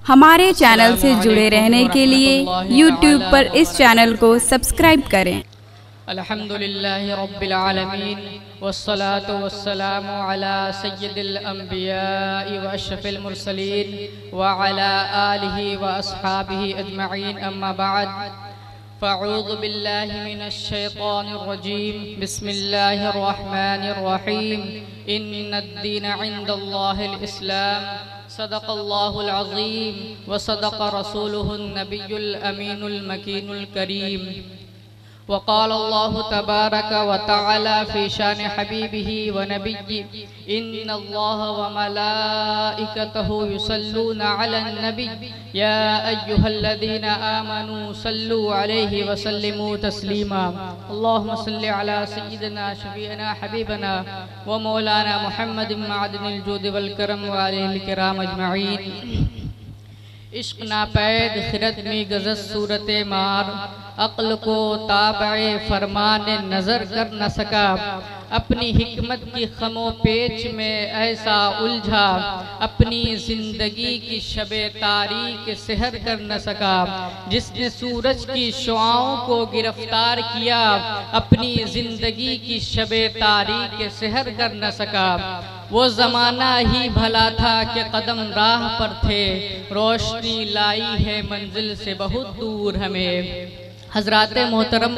हमारे चैनल से जुड़े रहने के लिए YouTube पर इस चैनल को सब्सक्राइब करें। अल्हम्दुलिल्लाहि रब्बिल आलमीन वस्सलातु वस्सलामु अला सय्यिदिल अंबियाइ व अशरफिल मुरसलीन व अला आलिहि व अस्हाबिहि अजमईन अम्मा बाद फ़अऊज़ु बिल्लाहि मिनश शैतानिर रजीम बिस्मिल्लाहिर रहमानिर रहीम इन्नद-दीन इंदल्लाहिल इस्लाम सदक़ल्लाहुल अज़ीम व सदक़ रसूलुहुन नबियुल अमीनुल मकीनुल करीम वक़ाल अल्लाहु तबारक व तआला फ़ी शान हबीबिही व नबिय्यिही इन्नल्लाह व मलाइकतहु युसल्लूना अलन नबी या अय्युहल्लज़ीना आमनू सल्लू अलैहि व सल्लिमू तस्लीमा अल्लाहुम्मा सल्लि अला सय्यिदिना शफीअना हबीबना व मौलाना मुहम्मदिन मअदनिल जूद वल करम व आलिहिल किराम अजमईन। इश्क नापैद खिरत में गज़स सूरत मार अक्ल को ताबे फरमाने नज़र कर न सका, अपनी हिकमत की खमो पेच में ऐसा उलझा, अपनी ज़िंदगी की शबे तारीक सहर कर न सका। जिसने सूरज की शुआओं को गिरफ्तार किया, अपनी ज़िंदगी की शबे तारीक सहर कर न सका। वो ज़माना ही भला था कि कदम राह पर थे, रोशनी लाई है मंजिल से बहुत दूर हमें। हज़रात मोहतरम,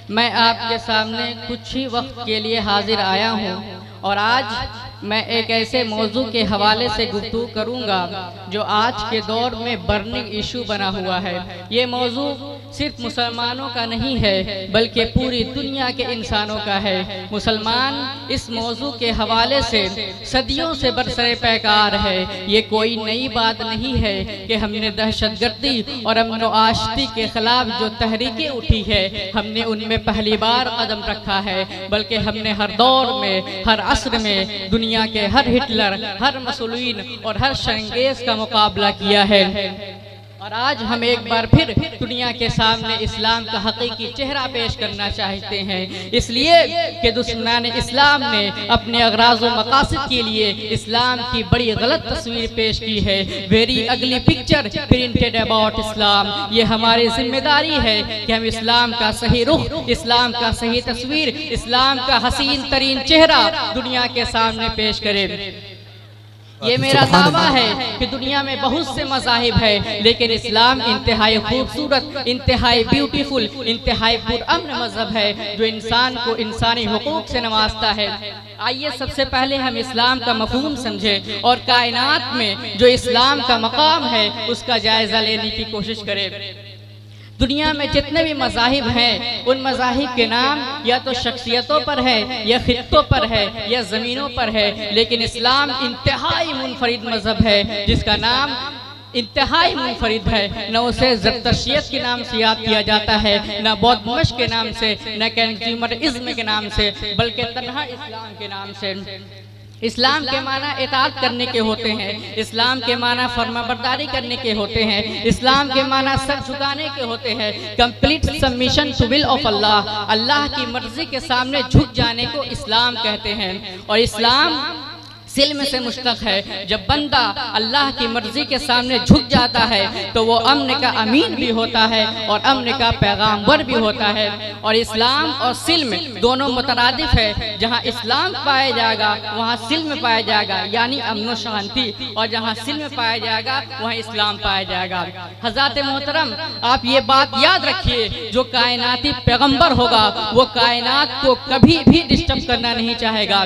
मैं आपके सामने कुछ ही वक्त के लिए हाजिर आया हूँ और आज मैं एक ऐसे मौजू के हवाले से गुफ्तगू करूँगा जो आज के दौर में बर्निंग इशू बना हुआ है। ये मौजू सिर्फ मुसलमानों का नहीं है बल्कि पूरी दुनिया के इंसानों का है। मुसलमान इस मौजू के हवाले से सदियों से बरसरे पैकार है। ये कोई नई बात नहीं है कि हमने दहशतगर्दी और अमन व आशिकी के खिलाफ जो तहरीकें उठी है हमने उनमें पहली बार कदम रखा है, बल्कि हमने हर दौर में, हर असर में दुनिया के हर हिटलर, हर मसूलीन और हर शरंगेज का मुकाबला किया है। और आज हम एक बार फिर दुनिया के सामने इस्लाम का हकीकी चेहरा पेश करना चाहते हैं, इसलिए कि दुश्मनान इस्लाम ने अपने अगराज़ व मकासद के लिए इस्लाम की बड़ी गलत तस्वीर पेश की है। Very ugly picture printed about इस्लाम। ये हमारी जिम्मेदारी है कि हम इस्लाम का सही रुख, इस्लाम का सही तस्वीर, इस्लाम का हसीन तरीन चेहरा दुनिया के सामने पेश करें। ये मेरा दावा है कि दुनिया में बहुत से मज़ाहिब है, लेकिन इस्लाम इंतहाई खूबसूरत, इंतहाई ब्यूटीफुल, इंतहाई पुरअमन मज़हब है जो इंसान को इंसानी हुकूक से नवाजता है। आइए सबसे पहले हम इस्लाम का मफ़हूम समझें और कायनात में जो इस्लाम का मकाम है उसका जायज़ा लेने की कोशिश करें। दुनिया में जितने भी मज़ाहिब हैं उन मज़ाहिब के नाम या तो शख्सियतों पर है, या खित्तों पर है, या ज़मीनों पर है, लेकिन इस्लाम इंतहाई मुनफरिद मज़हब है जिसका नाम इंतहाई मुनफरिद है। न उसे ज़रतुशियत के नाम से याद किया जाता है, न बौद्ध मश के नाम से, न कंज्यूमरिज्म के नाम से, बल्कि तन्हा इस्लाम के नाम से। इस्लाम के माना इताअत करने के होते हैं, इस्लाम के माना फर्माबरदारी करने के होते हैं, इस्लाम के माना सर झुकाने के होते हैं। Complete submission to will of Allah, Allah की मर्जी के सामने झुक जाने को इस्लाम कहते हैं। और इस्लाम सिल्म से मुश्तक है। जब बंदा अल्लाह की मर्जी के सामने झुक जाता है तो वो अमन का अमीन भी होता है और अमन का पैगाम्बर भी होता है। और इस्लाम और सिल्म दोनों मुतरादिफ है। जहाँ इस्लाम पाया जाएगा वहाँ सिल्म पाया जाएगा, यानी अमन शांति, और जहाँ सिल्म पाया जाएगा वहाँ इस्लाम पाया जाएगा। हज़रात मोहतरम, आप ये बात याद रखिए, जो कायनाती पैगम्बर होगा वो कायनात को कभी भी डिस्टर्ब करना नहीं चाहेगा।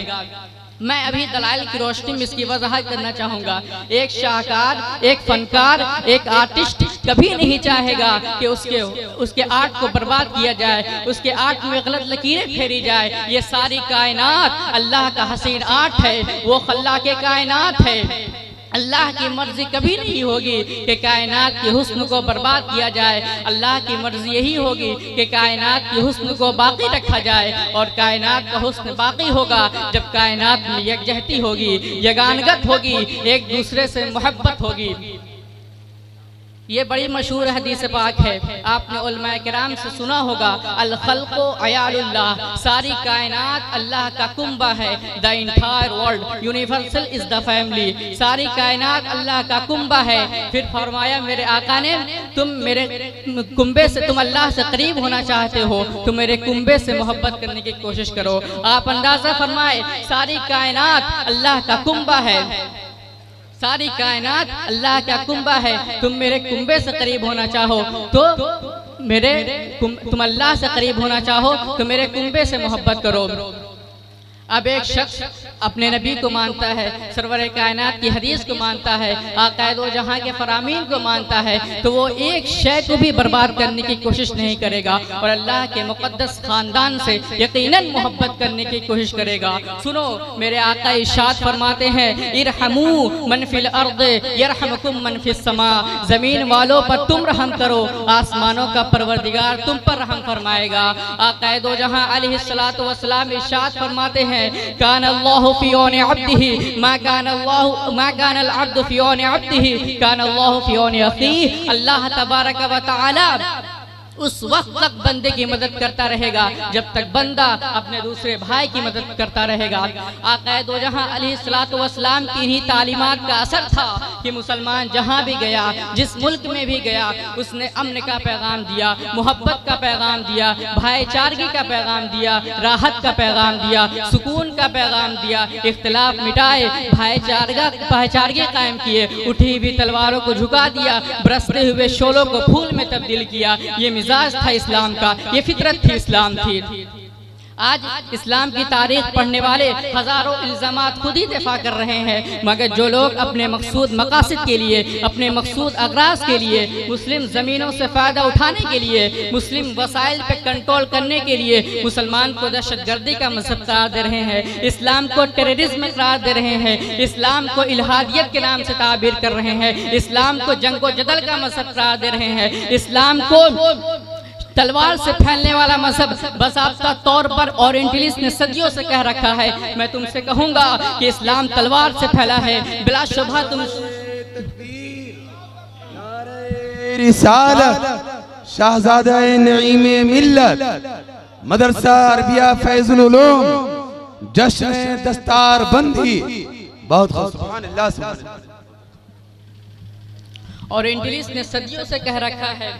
मैं अभी दलाइल की रोशनी में इसकी वजाहत करना चाहूँगा। एक शाहकार, एक फनकार, एक आर्टिस्ट कभी नहीं चाहेगा कि उसके आर्ट को बर्बाद किया जाए, उसके आर्ट में गलत लकीरें फेरी जाए। ये सारी कायनात अल्लाह का हसीन आर्ट है, वो खल्ला के कायनात है। अल्लाह की मर्जी कभी नहीं होगी कि कायनात के हुस्न को बर्बाद किया जाए। अल्लाह की मर्जी यही होगी कि कायनात के हुस्न को बाकी रखा जाए, और कायनात का हुस्न बाकी होगा जब कायनात में यकजहती होगी, यगानगत होगी, एक दूसरे से मोहब्बत होगी। ये बड़ी मशहूर हदीस पाक है, आपने उलमाए किराम से सुना होगा, अल खल्क़ु अयालुल्लाह, सारी कायनात अल्लाह का कुंबा है। The entire world universal is the family, सारी कायनात अल्लाह का कुंबा है। फिर फरमाया मेरे आका ने, तुम मेरे कुंबे से, तुम अल्लाह से करीब होना चाहते हो तो मेरे कुंबे से मोहब्बत करने की कोशिश करो। आप अंदाजा फरमाए, सारी कायनात अल्लाह का कुंबा है, सारी कायनात अल्लाह का कुंबा है, तुम मेरे कुंबे से करीब होना चाहो तो तुम अल्लाह से करीब होना चाहो तो मेरे कुंबे से मोहब्बत करो। अब एक शख्स अपने नबी को मानता है, सरवर कायनात की हदीस को मानता है, आक़ाए दो जहां के फरामीन को मानता है, तो वो एक शय को भी बर्बाद करने की कोशिश नहीं करेगा और अल्लाह के मुक़द्दस ख़ानदान से यकीनन मोहब्बत करने की कोशिश करेगा। सुनो, मेरे आका इरशाद फरमाते हैं, इरहमू मन फिल अर्द यरहमकुम मन फिस समा, ज़मीन वालों पर तुम रहम करो, आसमानों का परवरदिगार तुम पर रहम फरमाएगा। आक़ाए दो जहां अलैहिस्सलातु वस्सलाम इरशाद फरमाते हैं, कान अल्लाहु फी औनि अब्दिही मा कान अल अब्दु फी औनि अब्दिही कान अल्लाहु फी औनि अखीही। अल्लाह तबारक व तआला उस वक्त तक बंदे की मदद करता रहेगा जब तक बंदा अपने दूसरे भाई की मदद करता रहेगा। आक़ाए दो जहां अलैहिस्सलातु वस्सलाम की इन्हीं तालीमात का असर था कि मुसलमान जहां भी गया, जिस मुल्क में भी गया, उसने अमन का पैगाम दिया, मोहब्बत का पैगाम दिया, भाईचारगी का पैगाम दिया, राहत का पैगाम दिया, सुकून का पैगाम दिया, इख्तिलाफ मिटाए, भाईचारगी कायम किए, उठी हुई तलवारों को झुका दिया, बरसते हुए शोलों को फूल में तब्दील किया। ये मिजाज था इस्लाम का, ये फितरत थी इस्लाम थी। आज इस्लाम की तारीख पढ़ने वाले हजारों इल्जामात खुद ही दिफा कर रहे हैं, मगर जो लोग अपने मकसूद मकासद के लिए, अपने मकसूद अगराज के लिए, मुस्लिम ज़मीनों से फ़ायदा उठाने के लिए, मुस्लिम वसाइल पे कंट्रोल करने के लिए मुसलमान को दहशतगर्दी का मज़हब करार दे रहे हैं, इस्लाम को टेररिज्म करार दे रहे हैं, इस्लाम को इल्हादियत के नाम से ताबीर कर रहे हैं, इस्लाम को जंग व जदल का मज़हब करार दे रहे हैं, इस्लाम को तलवार से फैलने वाला मजहब बाज़ाब्ता तौर पर ओरिएंटलिस्ट ने सदियों से कह रखा है। मैं तुमसे कहूंगा कि इस्लाम तलवार से फैला है, बिला शुबहा तुम रिसालत शाहज़ादा नईम मिल्लत मदरसा अरबिया फैजुल उलूम जश्न दस्तार बंदी। बहुत सुभान अल्लाह। ओरिएंटलिस्ट ने सदियों से कह रखा है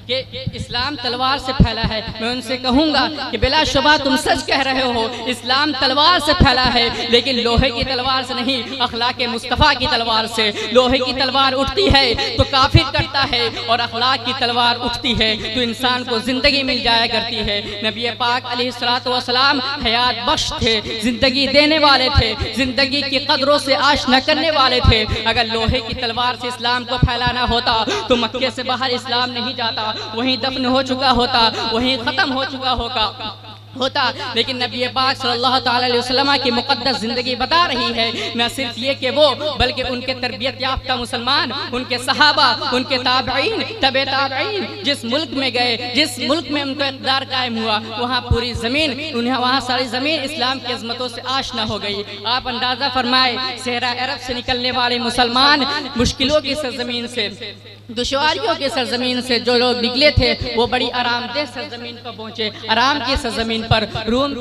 कि इस्लाम तलवार से फैला है। मैं उनसे कहूंगा कि बिला शुबा तुम सच कह रहे हो, इस्लाम तलवार से फैला है, लेकिन लोहे की तलवार से नहीं, अखलाक मुस्तफ़ा की तलवार से। लोहे की तलवार उठती है तो काफिर करता है और अखलाक की तलवार उठती है तो इंसान को जिंदगी मिल जाया करती है। नबी पाक अलैहिस्सलातु वस्सलाम हयात बख्श थे, जिंदगी देने वाले थे, जिंदगी की कदरों से आशना करने वाले थे। अगर लोहे की तलवार से इस्लाम को फैलाना होता तो मक्के से बाहर इस्लाम नहीं जाता, वहीं दफन हो चुका होता, वहीं खत्म हो चुका होता। लेकिन नबी पाक सल्लल्लाहु अलैहि वसल्लम की मुक़द्दस ज़िंदगी बता रही है, न सिर्फ ये कि वो, बल्कि उनके तरबियत याफ्ता मुसलमान, उनके सहाबा, उनके ताबईन, तबे ताबईन जिस मुल्क में गए, जिस मुल्क में उनका इक़्तिदार कायम हुआ, वहाँ पूरी ज़मीन, उन्हें वहाँ सारी ज़मीन इस्लाम की अज़मतों से आशना हो गई। आप अंदाज़ा फरमाए, सहरा अरब से निकलने वाले मुसलमान मुश्किलों की सरजमीन से, दुश्वारियों की सरजमीन से जो लोग निकले थे वो बड़ी आरामदेह सरजमीन पर पहुँचे, आराम की सरजमीन पर। रूम,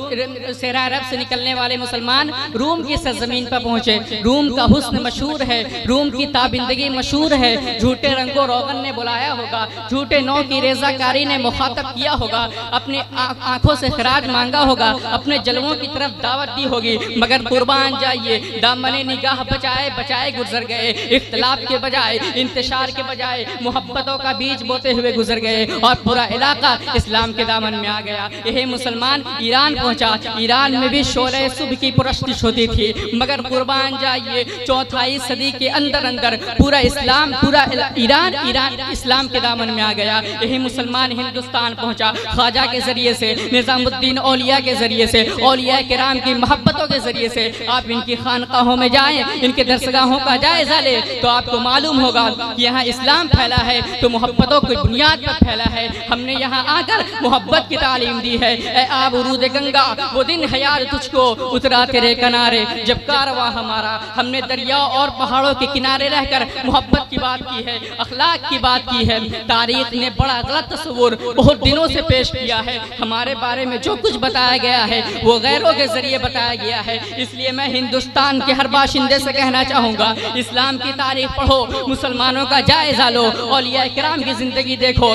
सहरा अरब से निकलने वाले मुसलमान रूम की सरजमीन पर पहुँचे। रूम का हुस्न मशहूर है, रूम की ताबिंदगी मशहूर है। झूठे रंगो रोगन ने बुलाया होगा, झूठे नौ की रेजाकारी ने मुखातब किया होगा, अपने आंखों से खराज मांगा होगा, अपने जलवों की तरफ दावत दी होगी, मगर कुर्बान जाइए, दामने निगाह बचाए बचाए गुजर गए। इख्तिलाफ के बजाय, इंतशार के बजाय मोहब्बतों का बीज बोते हुए गुजर गए और पूरा इलाका इस्लाम के दामन में आ गया। यही मुसलमान ईरान पहुंचा, ईरान में भी शोले सुबह की पुरस्तिश होती थी, मगर कुर्बान जाइए, चौथाई सदी के अंदर अंदर पूरा इस्लाम, पूरा ईरान इस्लाम के दामन में आ गया। यही मुसलमान हिंदुस्तान पहुंचा, ख्वाजा के जरिए से, निजामुद्दीन औलिया के जरिए से, औलिया किराम की मोहब्बतों के जरिए से। आप इनकी खानकाहों में जाएं, इनके दरसगाहों का जायजा ले तो आपको मालूम होगा कि यहाँ इस्लाम फैला है तो मोहब्बतों की बुनियाद पर फैला है। हमने यहाँ आकर मोहब्बत की तालीम दी है। आब उरूद गंगा, वो दिन है यार तुझको उतरा तेरे किनारे। जब कारवां हमारा, हमने दरिया और पहाड़ों के किनारे रहकर मोहब्बत की बात की है, अखलाक की बात की है। तारीख ने बड़ा गलत तस्वुर बहुत दिनों से पेश किया है। हमारे बारे में जो कुछ बताया गया है वो गैरों के जरिए बताया गया है। इसलिए मैं हिंदुस्तान के हर बाशिंदे से कहना चाहूँगा, इस्लाम की तारीख पढ़ो, मुसलमानों का जायजा लो, औलिया किराम की जिंदगी देखो,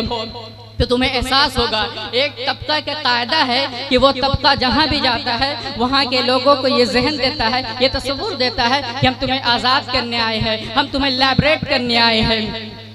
तो तुम्हें एहसास होगा। एक तबका का कायदा है कि वो तबका जहाँ भी जाता है वहाँ के लोगों को ये जहन देता है, ये तस्वुर देता है कि हम तुम्हें आज़ाद करने आए हैं, हम तुम्हें लिबरेट करने आए हैं।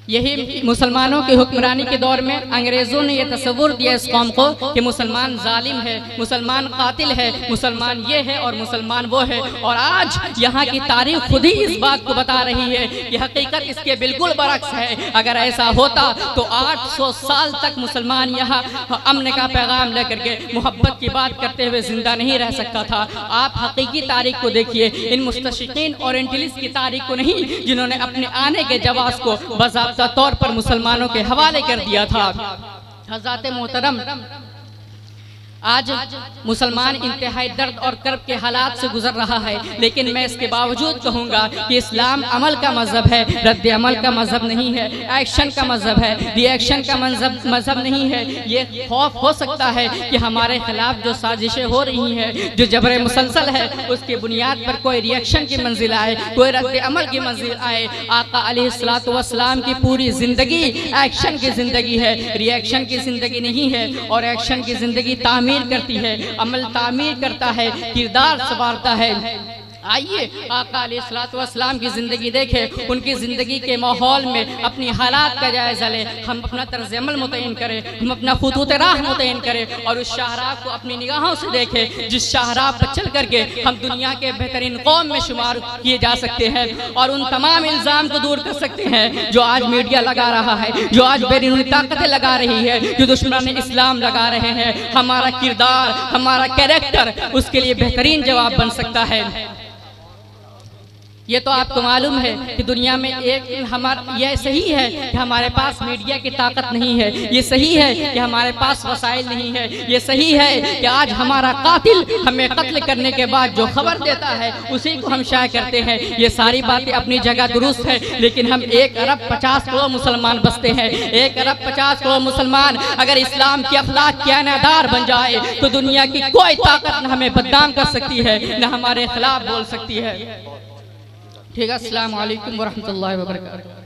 यही मुसलमानों की हुक्मरानी के दौर में अंग्रेज़ों ने यह तस्वुर दिया इस कौम को कि मुसलमान जालिम है, मुसलमान कातिल है, मुसलमान ये है और मुसलमान वो है। और आज यहाँ की तारीख खुद ही इस बात को बता रही है कि हकीकत इसके बिल्कुल बरक्स है। अगर ऐसा होता तो 800 साल तक मुसलमान यहाँ अमन का पैगाम लेकर के मोहब्बत की बात करते हुए जिंदा नहीं रह सकता था। आप हकीकी तारीख को देखिए, इन मुस्तशिकीन ओरिएंटलिस्ट की तारीख को नहीं, जिन्होंने अपने आने के जवाब को बाज़ाब्ता तौर पर मुसलमानों के हवाले कर दिया था। हज़रत मोहतरम, आज मुसलमान इंतहाई दर्द और कर्ब के हालात से गुजर रहा है, लेकिन मैं इसके बावजूद कहूँगा कि इस्लाम अमल का मजहब है, रद्द अमल का मजहब नहीं है, एक्शन का मजहब है, रिएक्शन का मजहब नहीं है। ये खौफ हो सकता है कि हमारे खिलाफ जो साजिशें हो रही हैं, जो जबर मुसलसल है, उसकी बुनियाद पर कोई रिएक्शन की मंजिल आए, कोई रद्द अमल की मंजिल आए। आका अलैहिस्सलातु वस्सलाम की पूरी ज़िंदगी एक्शन की ज़िंदगी है, रिएक्शन की ज़िंदगी नहीं है। और एक्शन की ज़िंदगी तामीर करती है, अमल तामीर करता है, किरदार संवारता है। आइए आका अलैहिस्सलातु वस्सलाम की ज़िंदगी देखें, उनकी ज़िंदगी के माहौल में अपनी हालात का जायज़ा लें, हम अपना तर्ज़ अमल मुतय्यन करें, हम अपना खुतूत राह मुतय्यन करें और उस शाहराह को अपनी निगाहों से देखें जिस शाहराह पर चल करके हम दुनिया के बेहतरीन कौम में शुमार किए जा सकते हैं और उन तमाम इल्ज़ाम को दूर कर सकते हैं जो आज मीडिया लगा रहा है, जो आज बैरूनी ताकतें लगा रही है, जो दुश्मनान इस्लाम लगा रहे हैं। हमारा किरदार, हमारा कैरेक्टर उसके लिए बेहतरीन जवाब बन सकता है। ये तो आपको मालूम है कि दुनिया में एक यह सही है कि हमारे पास मीडिया की ताकत नहीं है, ये सही है कि हमारे पास वसाइल नहीं है, ये सही है कि आज हमारा कातिल हमें कत्ल करने के बाद जो खबर देता है उसी को हम शाया करते हैं। ये सारी बातें अपनी जगह दुरुस्त है, लेकिन हम 1 अरब 50 करोड़ मुसलमान बसते हैं। 1 अरब 50 करोड़ मुसलमान अगर इस्लाम की अखलाक के आनादार बन जाए तो दुनिया की कोई ताकत न हमें बदनाम कर सकती है, न हमारे खिलाफ बोल सकती है। ठीक है, अस्सलाम वालेकुम वरहमतुल्लाहि वबरकातुहू।